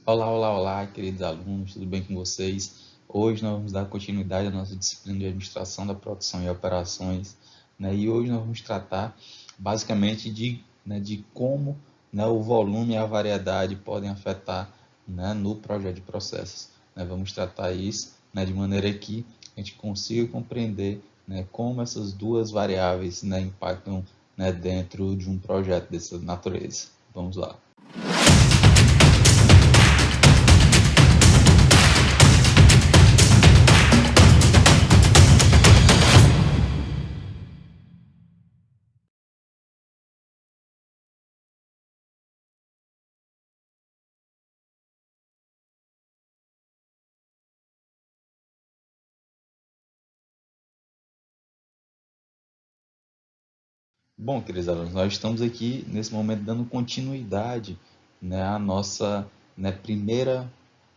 Olá, olá, olá, queridos alunos, tudo bem com vocês? Hoje nós vamos dar continuidade à nossa disciplina de administração da produção e operações, né? E hoje nós vamos tratar basicamente de como, né, o volume e a variedade podem afetar, né, no projeto de processos, né? Vamos tratar isso, né, de maneira que a gente consiga compreender, né, como essas duas variáveis, né, impactam, né, dentro de um projeto dessa natureza. Vamos lá. Bom, queridos alunos, nós estamos aqui nesse momento dando continuidade, né, à nossa, né, primeira,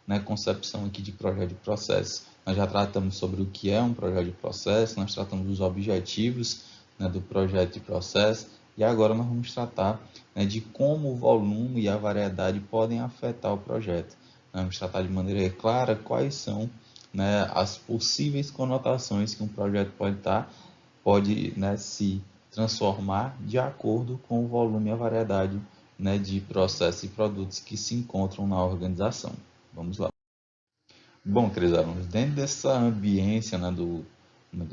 né, concepção aqui de projeto de processo. Nós já tratamos sobre o que é um projeto de processo, nós tratamos dos objetivos, né, do projeto de processo e agora nós vamos tratar, né, de como o volume e a variedade podem afetar o projeto. Nós vamos tratar de maneira clara quais são, né, as possíveis conotações que um projeto pode, né, se transformar de acordo com o volume e a variedade, né, de processos e produtos que se encontram na organização. Vamos lá. Bom, queridos alunos, dentro dessa ambiência, né, do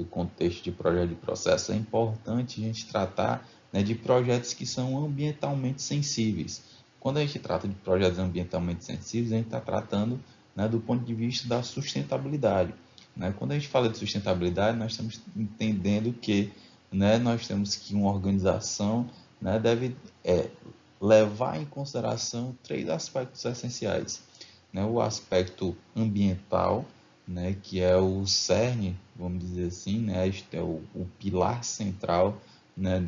contexto de projeto de processo, é importante a gente tratar, né, de projetos que são ambientalmente sensíveis. Quando a gente trata de projetos ambientalmente sensíveis, a gente está tratando, né, do ponto de vista da sustentabilidade. Né? Quando a gente fala de sustentabilidade, nós estamos entendendo que, né, nós temos que uma organização, né, deve levar em consideração três aspectos essenciais, né? O aspecto ambiental, né, que é o cerne, vamos dizer assim, né, este é o pilar central, né,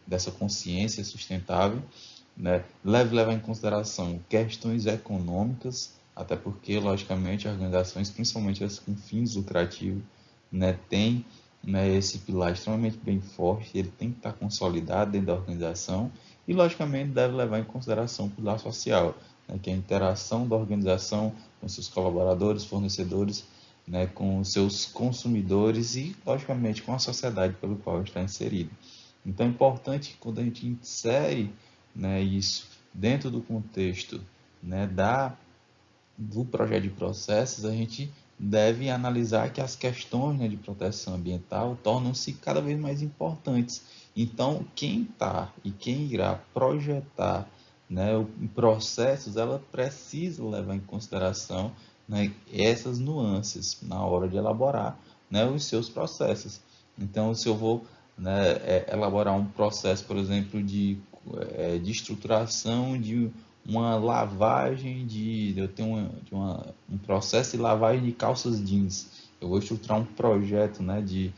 dessa consciência sustentável, né, levar em consideração questões econômicas, até porque, logicamente, organizações, principalmente as com fins lucrativos, né, têm, né, esse pilar extremamente bem forte, ele tem que estar consolidado dentro da organização e, logicamente, deve levar em consideração o pilar social, né, que é a interação da organização com seus colaboradores, fornecedores, né, com seus consumidores e, logicamente, com a sociedade pelo qual está inserido. Então, é importante que quando a gente insere, né, isso dentro do contexto, né, do projeto de processos, a gente deve analisar que as questões, né, de proteção ambiental tornam-se cada vez mais importantes. Então, quem está e quem irá projetar, né, processos, ela precisa levar em consideração, né, essas nuances na hora de elaborar, né, os seus processos. Então, se eu vou, né, elaborar um processo, por exemplo, de estruturação de uma lavagem eu tenho um processo de lavagem de calças jeans. Eu vou estruturar um projeto, né, de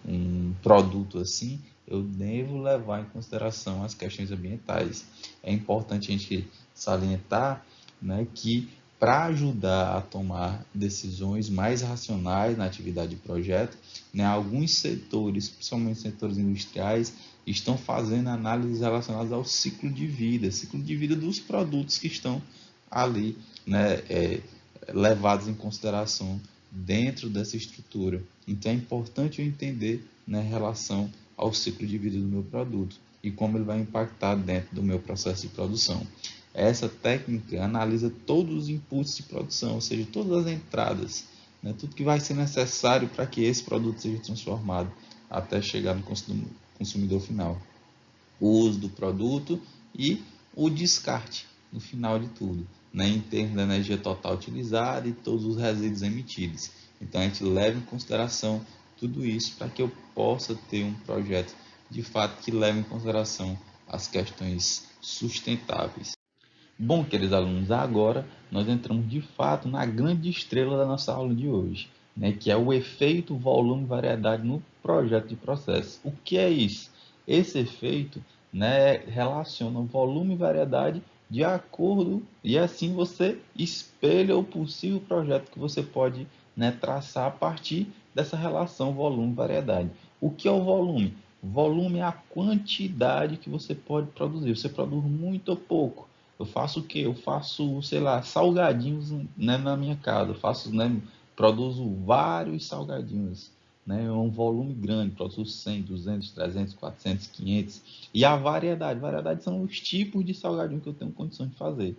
um produto assim, eu devo levar em consideração as questões ambientais. É importante a gente salientar, né, que para ajudar a tomar decisões mais racionais na atividade de projeto, né, alguns setores, principalmente setores industriais, estão fazendo análises relacionadas ao ciclo de vida dos produtos que estão ali, né, levados em consideração dentro dessa estrutura. Então é importante eu entender, né, relação ao ciclo de vida do meu produto e como ele vai impactar dentro do meu processo de produção. Essa técnica analisa todos os inputs de produção, ou seja, todas as entradas, né, tudo que vai ser necessário para que esse produto seja transformado até chegar no consumidor final. O uso do produto e o descarte no final de tudo, né, em termos da energia total utilizada e todos os resíduos emitidos. Então a gente leva em consideração tudo isso para que eu possa ter um projeto de fato que leve em consideração as questões sustentáveis. Bom, queridos alunos, agora nós entramos de fato na grande estrela da nossa aula de hoje, né, que é o efeito volume e variedade no projeto de processo. O que é isso? Esse efeito, né, relaciona volume e variedade de acordo e assim você espelha o possível projeto que você pode, né, traçar a partir dessa relação volume e variedade. O que é o volume? Volume é a quantidade que você pode produzir. Você produz muito ou pouco. Eu faço o quê? Eu faço, sei lá, salgadinhos, né, na minha casa. Eu faço, né, produzo vários salgadinhos, né, é um volume grande, produzo 100, 200, 300, 400, 500. E a variedade são os tipos de salgadinho que eu tenho condição de fazer.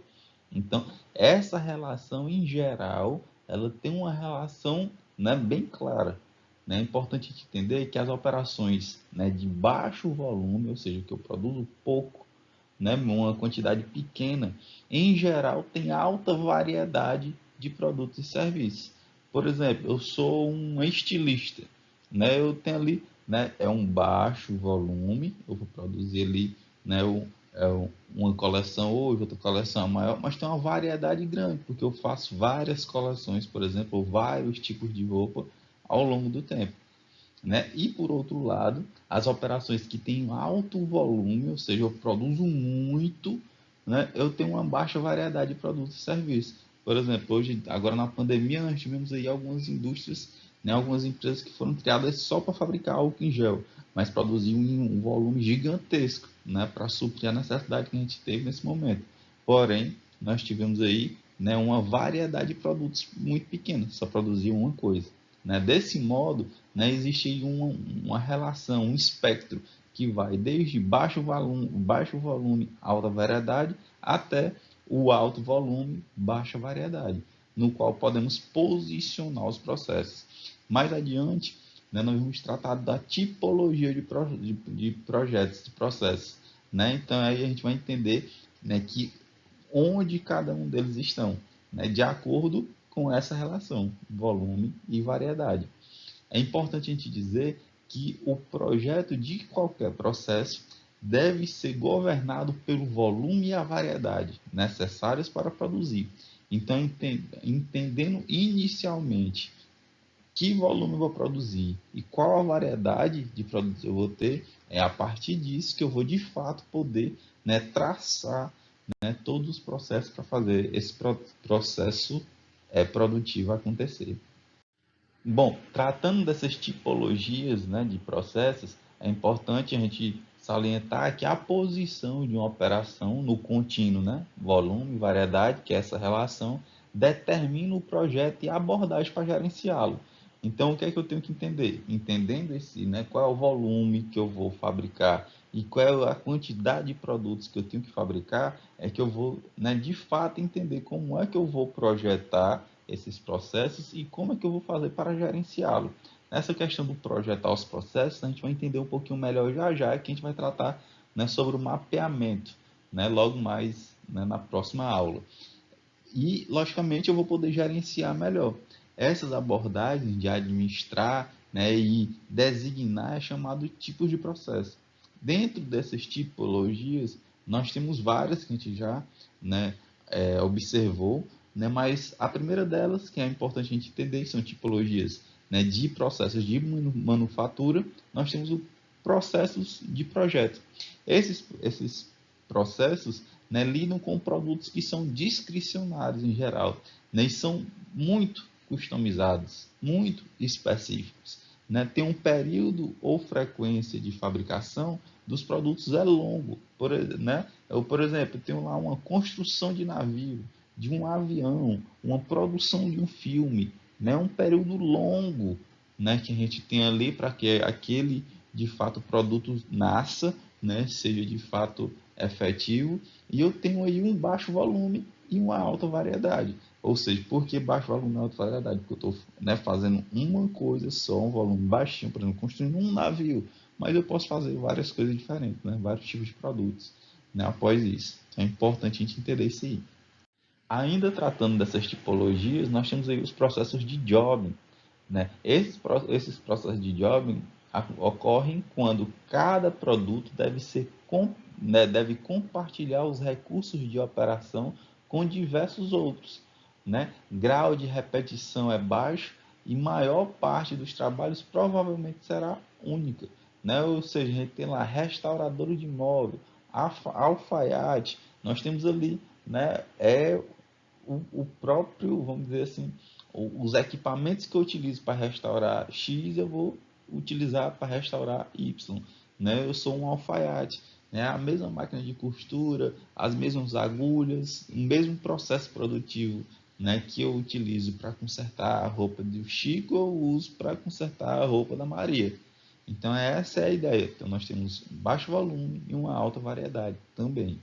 Então, essa relação em geral, ela tem uma relação, né, bem clara. Né? É importante entender que as operações, né, de baixo volume, ou seja, que eu produzo pouco, né, uma quantidade pequena, em geral tem alta variedade de produtos e serviços. Por exemplo, eu sou um estilista, né, eu tenho ali, né, é um baixo volume, eu vou produzir ali, né, uma coleção hoje, outra coleção maior, mas tem uma variedade grande, porque eu faço várias coleções, por exemplo, vários tipos de roupa ao longo do tempo. Né? E por outro lado, as operações que têm alto volume, ou seja, eu produzo muito, né? Eu tenho uma baixa variedade de produtos e serviços. Por exemplo, hoje, agora na pandemia, nós tivemos aí algumas indústrias, né? Algumas empresas que foram criadas só para fabricar álcool em gel, mas produziam em um volume gigantesco, né? Para suprir a necessidade que a gente teve nesse momento. Porém, nós tivemos aí, né, uma variedade de produtos muito pequena, só produziam uma coisa. Né? Desse modo, né, existe uma relação, um espectro que vai desde baixo volume, alta variedade, até o alto volume, baixa variedade, no qual podemos posicionar os processos. Mais adiante, né, nós vamos tratar da tipologia de projetos, de processos. Né? Então, aí a gente vai entender, né, que onde cada um deles estão, né, de acordo com essa relação, volume e variedade. É importante a gente dizer que o projeto de qualquer processo deve ser governado pelo volume e a variedade necessários para produzir. Então, entendendo inicialmente que volume eu vou produzir e qual a variedade de produtos eu vou ter, é a partir disso que eu vou de fato poder, né, traçar, né, todos os processos para fazer esse processo produtivo acontecer. Bom, tratando dessas tipologias, né, de processos, é importante a gente salientar que a posição de uma operação no contínuo, né, volume, variedade, que é essa relação, determina o projeto e a abordagem para gerenciá-lo. Então, o que é que eu tenho que entender? Entendendo esse, né, qual é o volume que eu vou fabricar e qual é a quantidade de produtos que eu tenho que fabricar, é que eu vou, né, de fato entender como é que eu vou projetar esses processos e como é que eu vou fazer para gerenciá-lo. Nessa questão do projetar os processos, a gente vai entender um pouquinho melhor já já, que a gente vai tratar, né, sobre o mapeamento, né, logo mais, né, na próxima aula. E, logicamente, eu vou poder gerenciar melhor. Essas abordagens de administrar, né, e designar é chamado de tipos de processo. Dentro dessas tipologias, nós temos várias que a gente já, né, observou, né, mas a primeira delas, que é importante a gente entender, são tipologias, né, de processos de manufatura. Nós temos os processos de projeto. Esses processos, né, lidam com produtos que são discricionários em geral, né, e são muito customizados, muito específicos. Né? Tem um período ou frequência de fabricação dos produtos é longo. Né? Eu, por exemplo, tenho lá uma construção de navio, de um avião, uma produção de um filme, né? Um período longo, né, que a gente tem ali para que aquele, de fato, produto nasça, né, seja de fato efetivo, e eu tenho aí um baixo volume e uma alta variedade. Ou seja, por que baixo volume e alta variedade? Porque eu estou, né, fazendo uma coisa só, um volume baixinho, por exemplo, construindo um navio, mas eu posso fazer várias coisas diferentes, né, vários tipos de produtos, né, após isso. Então é importante a gente entender isso aí. Ainda tratando dessas tipologias, nós temos aí os processos de jobbing. Né? Esses processos de jobbing ocorrem quando cada produto né, deve compartilhar os recursos de operação com diversos outros. Né? Grau de repetição é baixo e maior parte dos trabalhos provavelmente será única. Né? Ou seja, a gente tem lá restaurador de imóvel, alfaiate, nós temos ali, né, o próprio, vamos dizer assim, os equipamentos que eu utilizo para restaurar X, eu vou utilizar para restaurar Y. né? Eu sou um alfaiate, né? A mesma máquina de costura, as mesmas agulhas, o mesmo processo produtivo, né, que eu utilizo para consertar a roupa do Chico, eu uso para consertar a roupa da Maria. Então essa é a ideia. Então nós temos baixo volume e uma alta variedade também.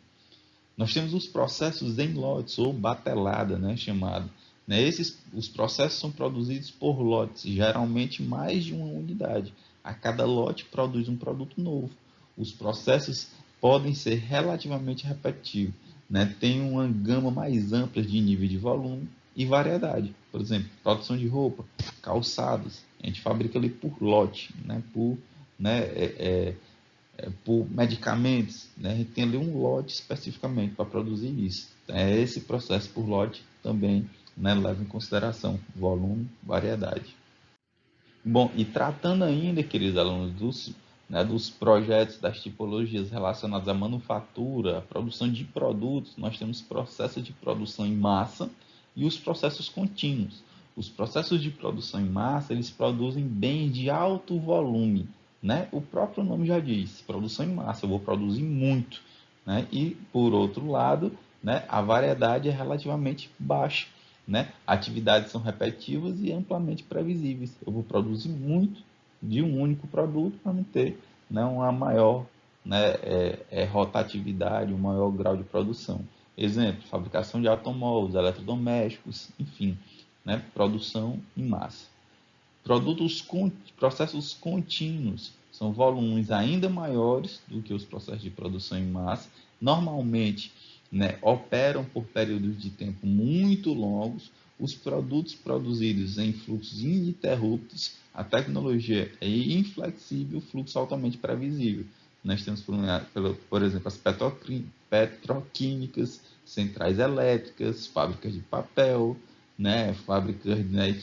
Nós temos os processos em lotes ou batelada, né, chamado. Né, os processos são produzidos por lotes, geralmente mais de uma unidade. A cada lote produz um produto novo. Os processos podem ser relativamente repetitivos, né, tem uma gama mais ampla de nível de volume e variedade. Por exemplo, produção de roupa, calçados, a gente fabrica ali por lote, né, por medicamentos, né? A gente tem ali um lote especificamente para produzir isso. Esse processo por lote também, né, leva em consideração volume, variedade. Bom, e tratando ainda, queridos alunos, dos projetos, das tipologias relacionadas à manufatura, à produção de produtos, nós temos processos de produção em massa e os processos contínuos. Os processos de produção em massa, eles produzem bens de alto volume, né? O próprio nome já diz, produção em massa, eu vou produzir muito, né? E, por outro lado, né, a variedade é relativamente baixa, né? Atividades são repetitivas e amplamente previsíveis. Eu vou produzir muito de um único produto para não ter, né, uma maior, né, rotatividade, um maior grau de produção. Exemplo, fabricação de automóveis, eletrodomésticos, enfim, né, produção em massa. Processos contínuos são volumes ainda maiores do que os processos de produção em massa. Normalmente, né, operam por períodos de tempo muito longos. Os produtos produzidos em fluxos ininterruptos, a tecnologia é inflexível, fluxo altamente previsível. Nós temos, por exemplo, as petroquímicas, centrais elétricas, fábricas de papel, né, fábricas, né,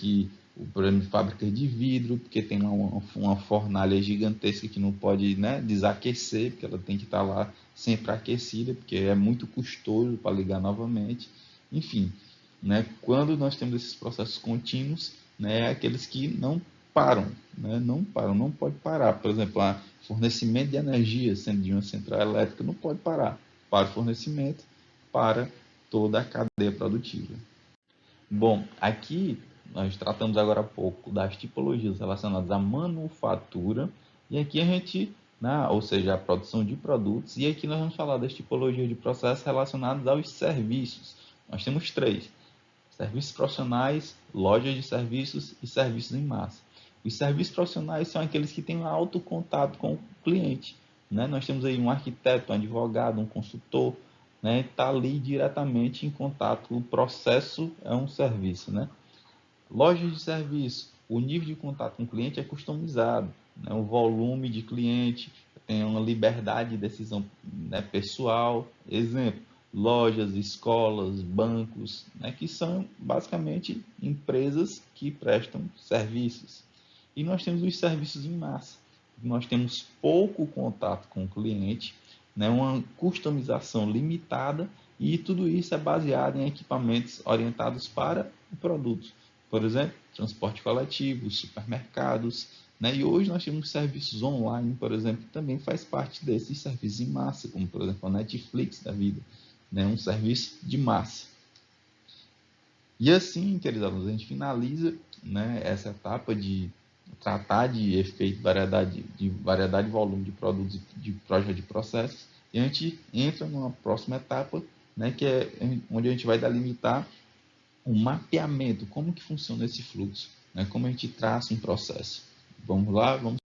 por exemplo, fábricas de vidro, porque tem uma fornalha gigantesca que não pode, né, desaquecer, porque ela tem que estar lá sempre aquecida, porque é muito custoso para ligar novamente. Enfim, né, quando nós temos esses processos contínuos, né, aqueles que não param, né, não pode parar. Por exemplo, o fornecimento de energia, sendo de uma central elétrica, não pode parar. Para o fornecimento, para toda a cadeia produtiva. Bom, aqui nós tratamos agora há pouco das tipologias relacionadas à manufatura, e aqui a gente, né, ou seja, a produção de produtos, e aqui nós vamos falar das tipologias de processos relacionados aos serviços. Nós temos três: serviços profissionais, lojas de serviços e serviços em massa. Os serviços profissionais são aqueles que têm um alto contato com o cliente, né? Nós temos aí um arquiteto, um advogado, um consultor, né? Está ali diretamente em contato. O processo é um serviço, né? Lojas de serviço, o nível de contato com o cliente é customizado, né? O volume de cliente tem uma liberdade de decisão, né, pessoal. Exemplo: lojas, escolas, bancos, né, que são basicamente empresas que prestam serviços. E nós temos os serviços em massa. Nós temos pouco contato com o cliente, né, uma customização limitada, e tudo isso é baseado em equipamentos orientados para o produto. Por exemplo, transporte coletivo, supermercados, né? E hoje nós temos serviços online, por exemplo, que também faz parte desses serviços em massa, como por exemplo a Netflix da vida, né? Um serviço de massa. E assim, queridos alunos, a gente finaliza, né, essa etapa de tratar de efeito, variedade e volume de produtos, de projeto de processos, e a gente entra numa próxima etapa, né, que é onde a gente vai delimitar o mapeamento, como que funciona esse fluxo, né, como a gente traça um processo. Vamos lá, vamos